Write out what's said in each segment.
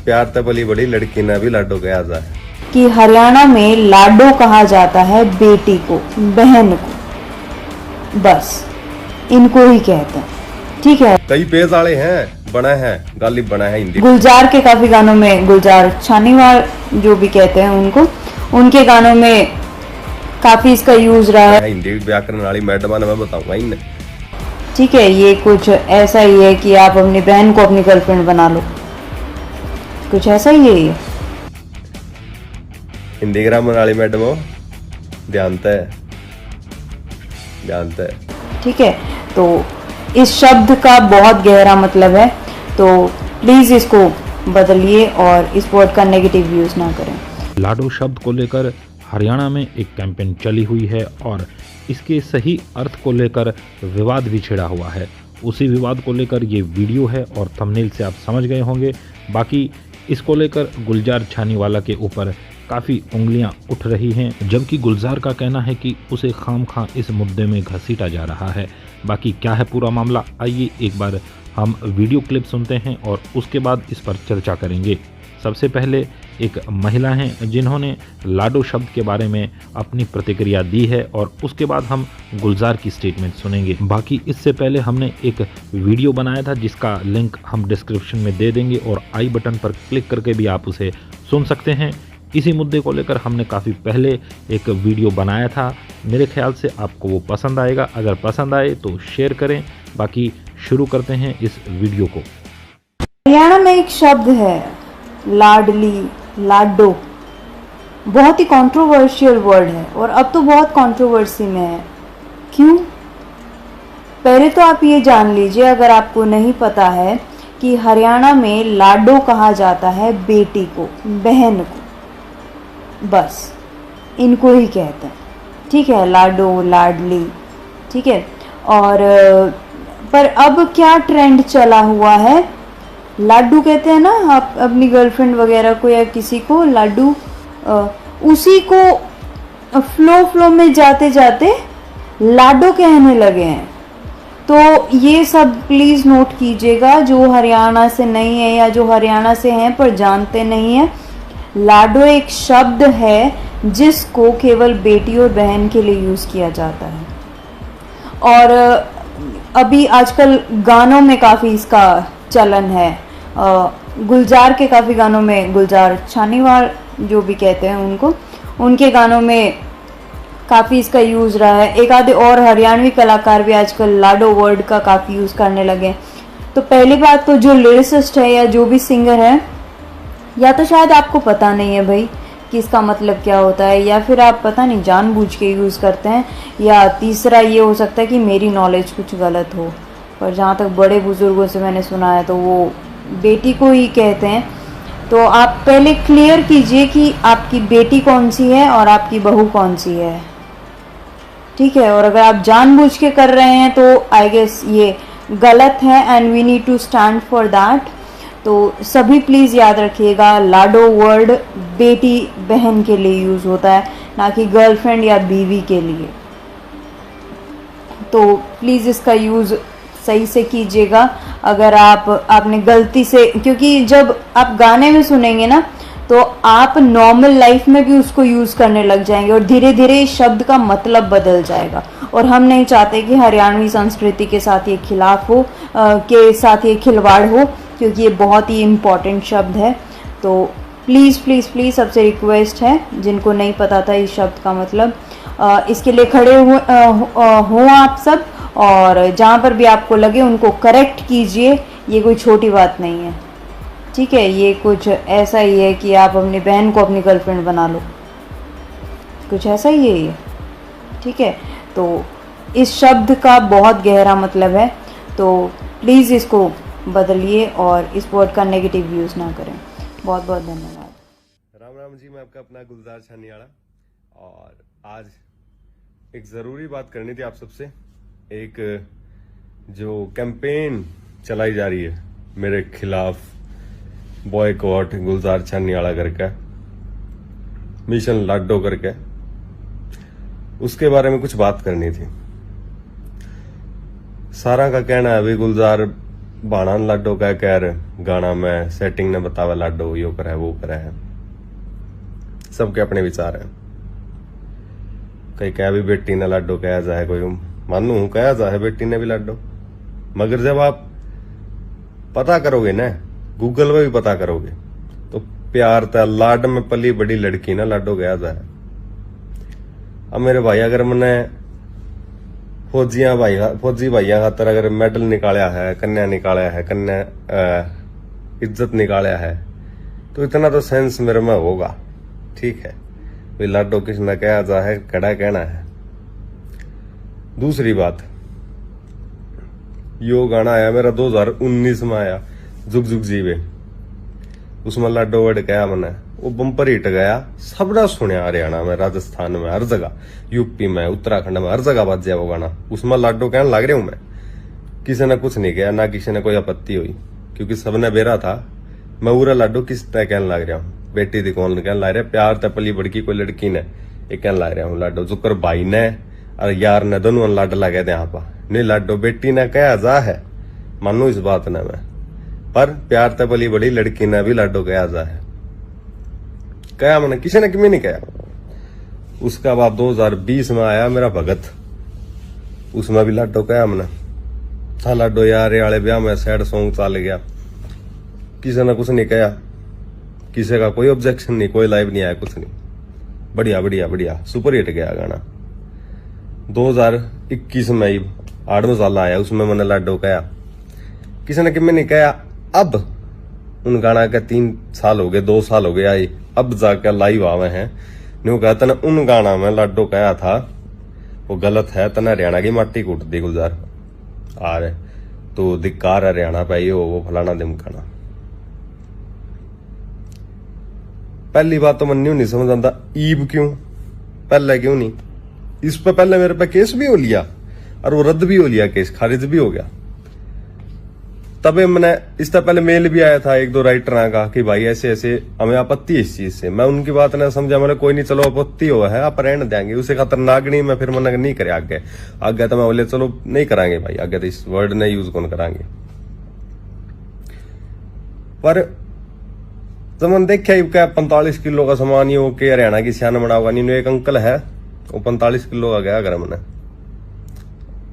प्यार तब पली बड़ी लड़की ने भी लाडो कहा जाए कि हरियाणा में लाडो कहा जाता है बेटी को, बहन को, बस इनको ही कहते हैं। ठीक है, कई पेज वाले हैं, बना है गालिब बना है हिंदी। गुलजार के काफी गानों में, गुलजार छानीवाल जो भी कहते हैं उनको, उनके गानों में काफी इसका यूज रहा है। हिंदी व्याकरण वाली मैडम ने मैं बताऊंगा इन्हें। ठीक है, ये कुछ ऐसा ही है कि आप अपनी बहन को अपनी गर्लफ्रेंड बना लो, कुछ ऐसा ही है ये। हिंदी ग्रामर वाली मैडम हो, जानता है। ठीक है, तो इस शब्द का बहुत गहरा मतलब है, तो प्लीज इसको बदलिए और इस वर्ड का नेगेटिव यूज ना करें। लाडो शब्द को लेकर हरियाणा में एक कैंपेन चली हुई है और इसके सही अर्थ को लेकर विवाद भी छिड़ा हुआ है। उसी विवाद को लेकर ये वीडियो है और थंबनेल से आप समझ गए होंगे। बाकी इसको लेकर गुलजार छानीवाला के ऊपर काफ़ी उंगलियां उठ रही हैं, जबकि गुलजार का कहना है कि उसे खामखा इस मुद्दे में घसीटा जा रहा है। बाकी क्या है पूरा मामला, आइए एक बार हम वीडियो क्लिप सुनते हैं और उसके बाद इस पर चर्चा करेंगे। सबसे पहले एक महिला हैं जिन्होंने लाडो शब्द के बारे में अपनी प्रतिक्रिया दी है और उसके बाद हम गुलजार की स्टेटमेंट सुनेंगे। बाकी इससे पहले हमने एक वीडियो बनाया था जिसका लिंक हम डिस्क्रिप्शन में दे देंगे और आई बटन पर क्लिक करके भी आप उसे सुन सकते हैं। इसी मुद्दे को लेकर हमने काफ़ी पहले एक वीडियो बनाया था, मेरे ख्याल से आपको वो पसंद आएगा। अगर पसंद आए तो शेयर करें। बाकी शुरू करते हैं इस वीडियो को। हरियाणा में एक शब्द है लाडली, लाडो, बहुत ही कंट्रोवर्शियल वर्ड है और अब तो बहुत कंट्रोवर्सी में है। क्यों? पहले तो आप ये जान लीजिए, अगर आपको नहीं पता है, कि हरियाणा में लाडो कहा जाता है बेटी को, बहन को, बस इनको ही कहते हैं। ठीक है, लाडो, लाडली, ठीक है। और पर अब क्या ट्रेंड चला हुआ है, लाडू कहते हैं ना आप अपनी गर्लफ्रेंड वगैरह को या किसी को, लाडू, उसी को फ्लो में जाते जाते लाडो कहने लगे हैं। तो ये सब प्लीज़ नोट कीजिएगा, जो हरियाणा से नहीं है या जो हरियाणा से हैं पर जानते नहीं हैं, लाडो एक शब्द है जिसको केवल बेटी और बहन के लिए यूज़ किया जाता है। और अभी आजकल गानों में काफ़ी इसका चलन है। गुलजार के काफ़ी गानों में, गुलजार छानीवाल जो भी कहते हैं उनको, उनके गानों में काफ़ी इसका यूज़ रहा है। एक आधे और हरियाणवी कलाकार भी आजकल लाडो वर्ड का काफ़ी यूज़ करने लगे। तो पहली बात तो जो लिरिसिस्ट है या जो भी सिंगर है, या तो शायद आपको पता नहीं है भाई कि इसका मतलब क्या होता है, या फिर आप पता नहीं जानबूझ के यूज़ करते हैं, या तीसरा ये हो सकता है कि मेरी नॉलेज कुछ गलत हो। पर जहाँ तक बड़े बुजुर्गों से मैंने सुना है तो वो बेटी को ही कहते हैं। तो आप पहले क्लियर कीजिए कि आपकी बेटी कौन सी है और आपकी बहू कौन सी है। ठीक है, और अगर आप जानबूझ के कर रहे हैं तो आई गेस ये गलत है and we need to stand for that. तो सभी प्लीज़ याद रखिएगा, लाडो वर्ड बेटी बहन के लिए यूज़ होता है, ना कि गर्लफ्रेंड या बीवी के लिए। तो प्लीज़ इसका यूज़ सही से कीजिएगा। अगर आपने गलती से, क्योंकि जब आप गाने में सुनेंगे ना तो आप नॉर्मल लाइफ में भी उसको यूज़ करने लग जाएंगे और धीरे धीरे इस शब्द का मतलब बदल जाएगा। और हम नहीं चाहते कि हरियाणवी संस्कृति के साथ ये खिलवाड़ हो, क्योंकि ये बहुत ही इम्पॉर्टेंट शब्द है। तो प्लीज़ प्लीज़ प्लीज़ सबसे रिक्वेस्ट है, जिनको नहीं पता था इस शब्द का मतलब, इसके लिए खड़े हों आप सब, और जहाँ पर भी आपको लगे उनको करेक्ट कीजिए। ये कोई छोटी बात नहीं है। ठीक है, ये कुछ ऐसा ही है कि आप अपनी बहन को अपनी गर्लफ्रेंड बना लो, कुछ ऐसा ही है ये। ठीक है, तो इस शब्द का बहुत गहरा मतलब है, तो प्लीज़ इसको बदलिए और इस वर्ड का नेगेटिव यूज़ ना करें। बहुत बहुत धन्यवाद। राम राम जी, मैं आपका अपना गुलजार छानीवाला, और आज एक ज़रूरी बात करनी थी आप सबसे। एक जो कैंपेन चलाई जा रही है मेरे खिलाफ, बॉयकॉट गुलजार छानीवाला करके, मिशन लाडो करके, उसके बारे में कुछ बात करनी थी। सारा का कहना है भाई गुलजार बाणा लाडो कह कर गाना में सेटिंग ने बतावा लाडो यो करे वो करे है, सबके अपने विचार है। कई कह भी बेटी ने लाडो कहा जाए, कोई मानू कहा जाए बेटी ने भी लाडो, मगर जब आप पता करोगे ना, गूगल में भी पता करोगे, तो प्यार था लाड में पली बड़ी लड़की ना लाडो कहा जाए। अब मेरे भाई अगर मैंने फौजी भाइया खातर अगर मेडल निकाला है, कन्या निकाला है, कन्या इज्जत निकाला है, तो इतना तो सेंस मेरे में होगा, ठीक है भाई लाडो किसने कहा जाए, कड़ा कहना है। दूसरी बात, यो गाना आया मेरा 2019 में आया, जुग जुग जीवे, उसमें लाडो वर्ड कहा मैंने, वो बम्पर हिट गया, सबने सुनिया, हरियाणा में, राजस्थान में, हर जगह, यूपी में, उत्तराखंड में, हर जगह बज जाए वो गाना। उसमें लाडो कहने लग रहा हूं मैं, किसी ने कुछ नहीं किया, ना किसी ने कोई आपत्ति हुई, क्योंकि सबने बेरा था। मैं पूरा लाडो किस तरह कहने लग रहा हूँ, बेटी दी कौन कहने लग रहा, प्यार तपली बड़की कोई लड़की ने ये कहने लग रहा हूँ लाडो, जुकर भाई ने और यार ने दोनों लाड लगे थे यहाँ पर, नहीं लाडो बेटी ने कहा जा है, मानो इस बात ने मैं, पर प्यार तपली बड़ी लड़की ने भी लाडो कहा जा है, कहा मैंने, किसी ने क्यों नहीं कहा। उसका बाद 2020 में आया मेरा भगत, उसमें भी लाडो कहा मैंने, था लाडो यार वाले ब्याह में सैड सॉन्ग चल गया, किसी ने कुछ नहीं कहा, किसी का कोई ऑब्जेक्शन नहीं, कोई लाइव नहीं आया, कुछ नहीं, बढ़िया बढ़िया बढ़िया सुपर हिट गया गाना। 2021 में ही 8 साल आया, उसमें मैंने लाडो कहा, किसी ने क्यों नहीं कहा। अब उन गाना के 3 साल हो गए, 2 साल हो गए आई, अब जाकर लाइव आवे हैं, न्यू कहते ना उन गाना में लाडो कहा था वो गलत है, तना हरियाणा की माटी कूट दी गुलजार, आ रहे तो धिक्कार हरियाणा पे ये वो फलाना दिमकाना। पहली बात तो मन नहीं समझ आता, ईब क्यों पहले क्यों नहीं, इस पे पहले मेरे पे केस भी हो लिया और वो रद्द भी हो लिया, केस खारिज भी हो गया। तबे मैंने इससे पहले मेल भी आया था 1-2 राइटर का कि भाई ऐसे ऐसे हमें आपत्ति इस चीज से, मैं उनकी बात ना समझा, मैंने कोई नहीं, चलो आपत्ति हुआ है आप रहने देंगे, उसे खातर नागनी में फिर मैंने नहीं करे आगे तो मैं बोले चलो नहीं करांगे भाई, आगे तो इस वर्ड ने यूज कौन करांगे। पर जब मैंने देखा क्या 45 किलो का सामान ये के हरियाणा की सियान बना होगा, नहीं एक अंकल है वो 45 किलो का गया घर मैंने,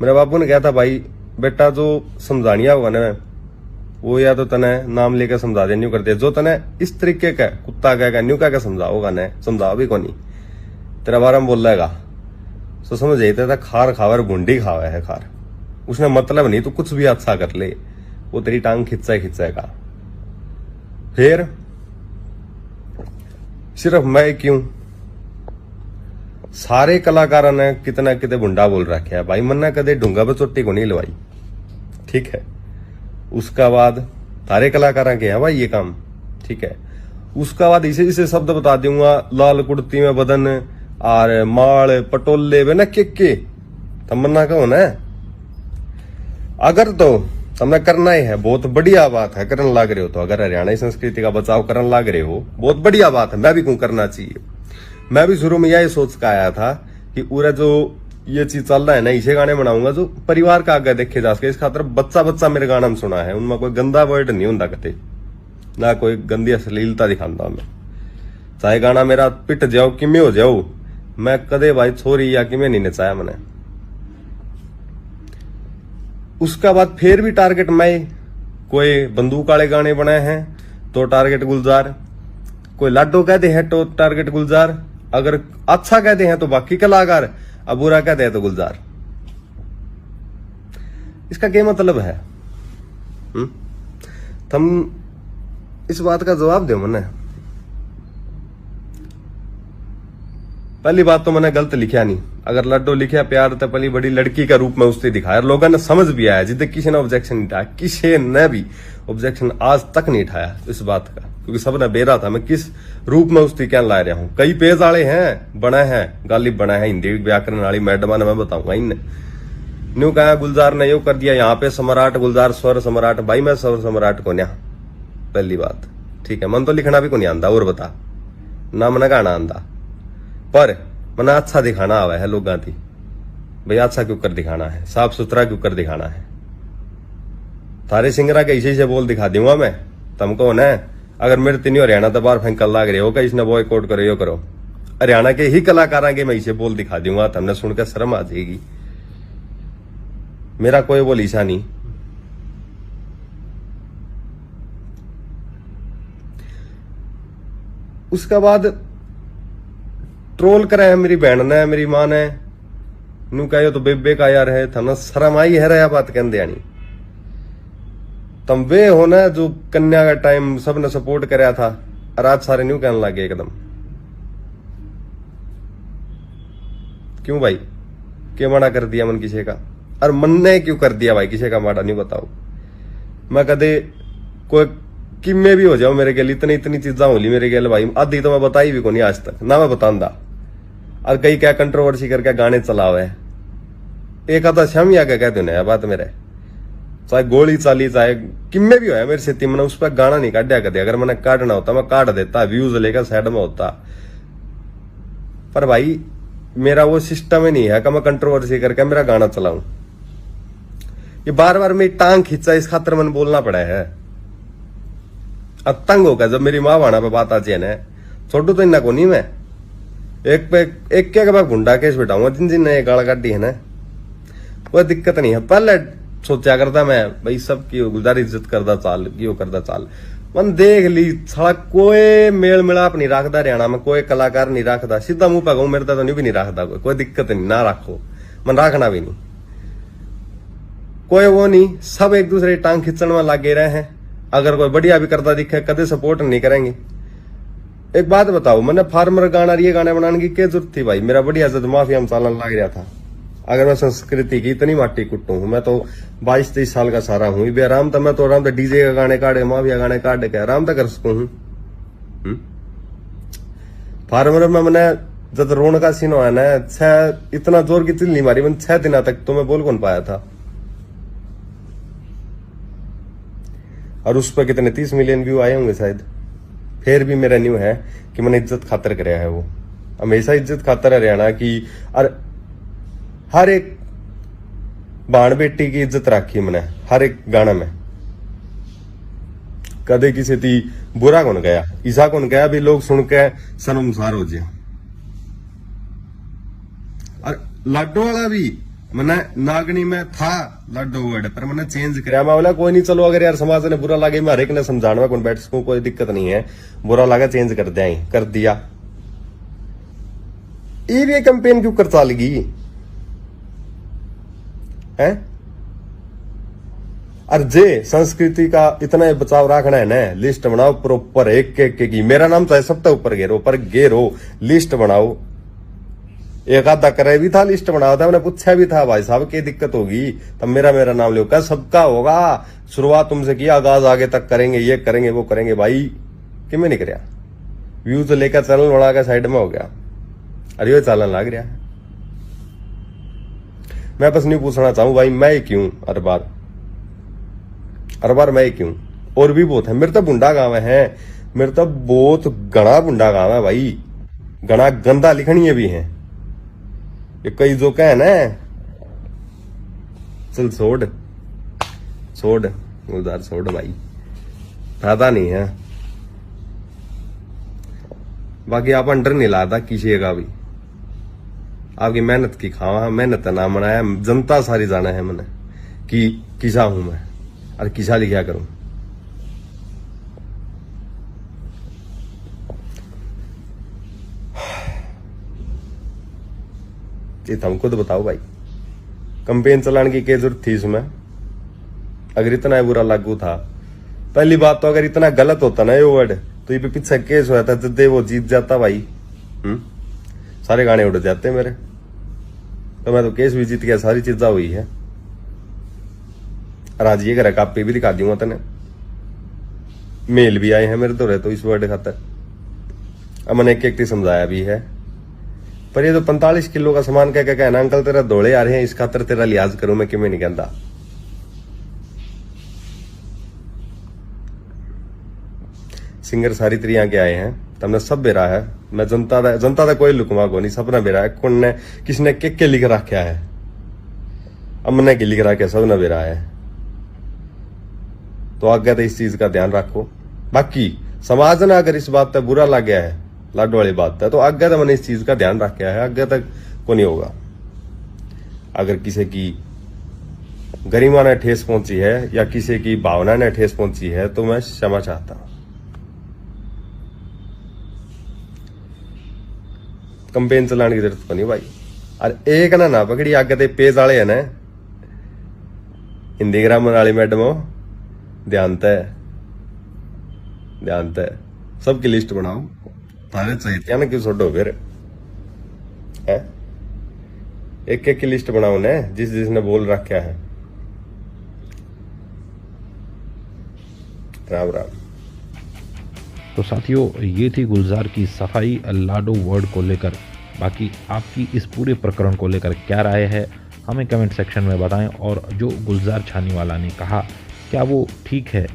मेरे बापू ने कहा था भाई बेटा जो समझानिया होगा ना वो या तो तने नाम लेकर समझा दे, न्यू कर दे, जो तने इस तरीके का कुत्ता कहेगा न्यू क्या समझाओगा न, समझाओ भी को नहीं, तेरा बारे में बोल रहेगा तो समझ जाते था खार खावर गुंडी खावा है खार, उसने मतलब नहीं तो कुछ भी अच्छा कर ले, वो तेरी टांग खिंचाएगा। फिर सिर्फ मैं क्यों, सारे कलाकारों ने कितना कितने बुंडा बोल रखे है भाई, मन्ना कदे ढूंगा पर चोटी को नहीं लवाई, ठीक है। उसका बाद सारे कलाकारों के है भाई ये काम, ठीक है। उसका बाद इसे शब्द बता दूंगा, लाल कुर्ती में बदन और माल पटोले वे ना के तमन्ना का होना है, अगर तो तुमने करना ही है बहुत बढ़िया बात है, करने लग रहे हो तो, अगर हरियाणा संस्कृति का बचाव करने लग रहे हो बहुत बढ़िया बात है, मैं भी क्यों करना चाहिए। मैं भी शुरू में यही सोच का आया था कि पूरा जो ये चीज चल रहा है ना, इसे गाने बनाऊंगा जो परिवार का आगे देखे जा सके, इस खातर बच्चा मेरे गाना में सुना है, उनमें कोई गंदा वर्ड नहीं होता कते, ना कोई गंदी अश्लीलता दिखाता मैं, चाहे गाना मेरा पिट जाओ कि मैं हो जाओ, मैं कदे भाई छोरी या कि मैं नहीं नचाया मैंने। उसका बाद फिर भी टारगेट मैं, कोई बंदूक वाले गाने बनाए हैं तो टारगेट गुलजार, कोई लाडो कहते हैं तो टारगेट गुलजार, अगर अच्छा कहते हैं तो बाकी कलाकार, अब बुरा कहते हैं तो गुलजार। इसका क्या मतलब है? तुम इस बात का जवाब दो मैंने। पहली बात तो मैंने गलत लिखा नहीं, अगर लड्डो लिखा प्यार तो पहली बड़ी लड़की का रूप में उससे दिखाया, लोगों ने समझ भी आया, जिद्द किसी ने ऑब्जेक्शन नहीं उठाया, किसी ने भी ऑब्जेक्शन आज तक नहीं उठाया इस बात का, क्योंकि सबने बेरा था मैं किस रूप में उसकी क्या ला रहा हूं। कई पेज वाले हैं बने हैं, गालिब बना है, हिंदी व्याकरण वाली मैडम ने, मैं बताऊंगा इनने न्यू कहा गुलजार ने यो कर दिया, यहाँ पे सम्राट गुलजार स्वर सम्राट, भाई मैं स्वर सम्राट को न्या, पहली बात ठीक है। मन तो लिखना भी को नहीं आंदा, और बता ना मन गाना आंदा, पर मना अच्छा दिखाना आवा है लोगों की, भाई अच्छा क्यों कर दिखाना है, साफ सुथरा क्यों कर दिखाना है, थारे सिंगरा के इसी से बोल दिखा दूंगा मैं तुमको ना। अगर मेरे तीनों हरियाणा तो बाहर फेंक लाग रहे हो कि इसने बॉयकॉट करो यो करो, हरियाणा के ही कलाकार के मैं इसे बोल दिखा दूंगा, तुमने सुनकर शर्म आ जाएगी। मेरा कोई वो लीसा नहीं। उसके बाद ट्रोल करे है मेरी बहन ने, मेरी मां ने, नू कहो तो बेबे का यार है, थमने शर्म आई है रहा बात कहते आनी। तुम वे हो ना जो कन्या का टाइम सबने सपोर्ट कराया था, और आज सारे न्यू कहने लगे एकदम। क्यों भाई, क्यों मना कर दिया मन किसी का? और मन ने क्यों कर दिया भाई किसी का माड़ा? नहीं बताओ। मैं कदे कोई किम्मे भी हो जाओ मेरे गेल, इतनी इतनी चीजा होली मेरे गेल भाई, आधी तो मैं बताई भी को नहीं आज तक ना मैं बतांदा। और कई क्या कंट्रोवर्सी करके गाने चलावे, एक आधा शम या क्या कहते हैं बात मेरे, चाहे गोली चाली चाहे किम्मे भी हो मेरे से मैंने उस पर गाना नहीं काटा कदे। अगर मैंने काटना होता मैं काट देता, व्यूज लेकर साइड में होता। पर भाई मेरा वो सिस्टम ही नहीं है कि मैं कंट्रोवर्सी करके मेरा गाना चलाऊं। ये बार बार मेरी टांग खींचा, इस खातर मैंने बोलना पड़ा है। अब तंग होगा जब मेरी माँ वाणा पे बात आ जाए ना, छोटू तो इन्ना को नहीं मैं एक पे एक क्या मैं गुंडा केस बिठाऊंगा जिन जिन ने गाल काटी है ना, कोई दिक्कत नहीं है। पहले सोचा करता मैं भाई सबकी गुलदार इज्जत करदा चाल, यो करदा चाल। मन देख ली साला कोई मेल मिलाप नहीं रखता हरियाणा में, कोई कलाकार नहीं रखता। सीधा मुंह पे कहूं मेरे तो नहीं भी नहीं रखता कोई दिक्कत नहीं, ना रखो मन रखना भी नहीं, कोई वो नहीं। सब एक दूसरे की टांग खींचने में लगे रहे हैं। अगर कोई बढ़िया भी करता दिखे कदे सपोर्ट नहीं करेंगे। एक बात बताओ, मैंने फार्मर गाना ये गाने बनाने की क्या जरूरत थी भाई? मेरा बढ़िया जद माफिया में चालन लग रहा था। अगर मैं संस्कृति की इतनी माटी कुट्टू हूं, मैं तो 22-23 साल का सारा हूं, भी आराम तो मैं तो आराम तो डीजे का गाने काटे, माफिया गाने काट के आराम तो कर सकूं हूं। फार्मर में मैंने जब रोन का सीन हुआ ना, इतना जोर की चिल्ली मारी मैंने 6 दिन तक तो मैं बोल कौन पाया था। और उस पर कितने 30 मिलियन व्यू आए होंगे शायद। फिर भी मेरा न्यू है कि मैंने इज्जत खातर कराया है, वो हमेशा इज्जत खातर हरियाणा की और हर एक बाण बेटी की इज्जत रखी मैंने हर एक गाना में। कदे किसी थी बुरा कौन गया, ईसा कौन गया भी लोग सुन के शर्मसार हो जाए। और लाडो वाला भी मैंने नागनी में था लाडो वर्ड, पर मैंने चेंज कराया। मैं बोला कोई नहीं, चलो अगर यार समाज ने बुरा लगे मैं हर एक ने समझाने में कौन बैठ सकूं, कोई दिक्कत नहीं है, बुरा लगा चेंज कर दिया, कर दिया। ये कैंपेन क्यों कर चालेगी है? और जे संस्कृति का इतना बचाव रखना है ना, लिस्ट बनाओ प्रॉपर एक एक की। मेरा नाम चाहे सबसे ऊपर घेरो, पर घेरो लिस्ट बनाओ। एक आधा करे भी था, लिस्ट बनाया था, मैंने पूछा भी था भाई साहब क्या दिक्कत होगी, तब मेरा नाम लो क्या? सबका होगा, शुरुआत तुमसे किया, आगाज आगे तक करेंगे, ये करेंगे वो करेंगे। भाई कि मैं नहीं कराया, व्यूज लेकर चैनल बना के साइड में हो गया। अरे ये चलन लग रहा है। मैं बस नहीं पूछना चाहूं भाई मैं क्यों हर बार मैं क्यों? और भी बहुत है मेरे तो बुंडा गांव है, मेरे तो बहुत घना बुंडा गांव है भाई, घना गंदा लिखनी भी है। ये कई जो कहे ना चल छोड़ उधर छोड़ भाई, फायदा नहीं है। बाकी आप अंडर नहीं लाता किसी का भी, आपकी मेहनत की खावा, मेहनत ना मनाया, जनता सारी जाना है मैंने कि किसा हूं मैं और किसा लिखा करूं। ये तुमको तो बताओ भाई, कंपेन चलाने की क्या जरूरत थी इसमें? अगर इतना बुरा लागू था, पहली बात तो अगर इतना गलत होता ना ये वर्ड, तो ये पीछे केस हुआ था जब वो जीत जाता भाई, सारे गाने उड़ जाते मेरे। तो मैं तो केस भी जीत गया, सारी चीजा हुई है। और आज ये करा कापी भी दिखा दूंगा तेने, मेल भी आए हैं मेरे तो इस वर्ड खातर। अब मैंने एक समझाया भी है। पर ये तो 45 किलो का सामान कह के कहना अंकल तेरा दौड़े आ रहे हैं, इस खातर तेरा लिहाज करूं मैं, क्यों नहीं कहता। सिंगर सारी तरिया के आए हैं, तुमने सब बेरा है। मैं जनता का कोई लुकमा को नहीं, सबने बेरा है। कौन ने किसने के लिख रखा है, अमने के लिख रखा, सबने बेरा है। तो आगे तो इस चीज का ध्यान रखो। बाकी समाज ने अगर इस बात पर बुरा लग गया है, लाडो वाली बात है, तो आगे तो मैंने इस चीज का ध्यान रखा है, आगे तक को नहीं होगा। अगर किसी की गरिमा ने ठेस पहुंची है या किसी की भावना ने ठेस पहुंची है तो मैं क्षमा चाहता हूं। कंपेन चलाने की जरूरत नहीं भाई। और एक ना पकड़ी आगे ते पेज वाले है ना, हिंदी ग्रामर वाली मैडम हो, ध्यान तय सबकी लिस्ट बनाओ। थाने चाहिए ना क्यों छोड़ो फिर है, एक एक की लिस्ट बनाओ ने जिसने बोल रखा है। राम राम। तो साथियों, ये थी गुलजार की सफाई लाडो वर्ड को लेकर। बाकी आपकी इस पूरे प्रकरण को लेकर क्या राय है हमें कमेंट सेक्शन में बताएं, और जो गुलजार छानीवाला ने कहा क्या वो ठीक है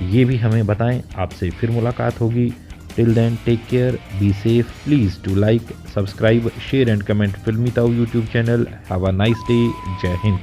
ये भी हमें बताएं। आपसे फिर मुलाकात होगी। Till then take care, be safe, please do like, subscribe, share and comment Filmi Tau YouTube channel. Have a nice day. जय हिंद।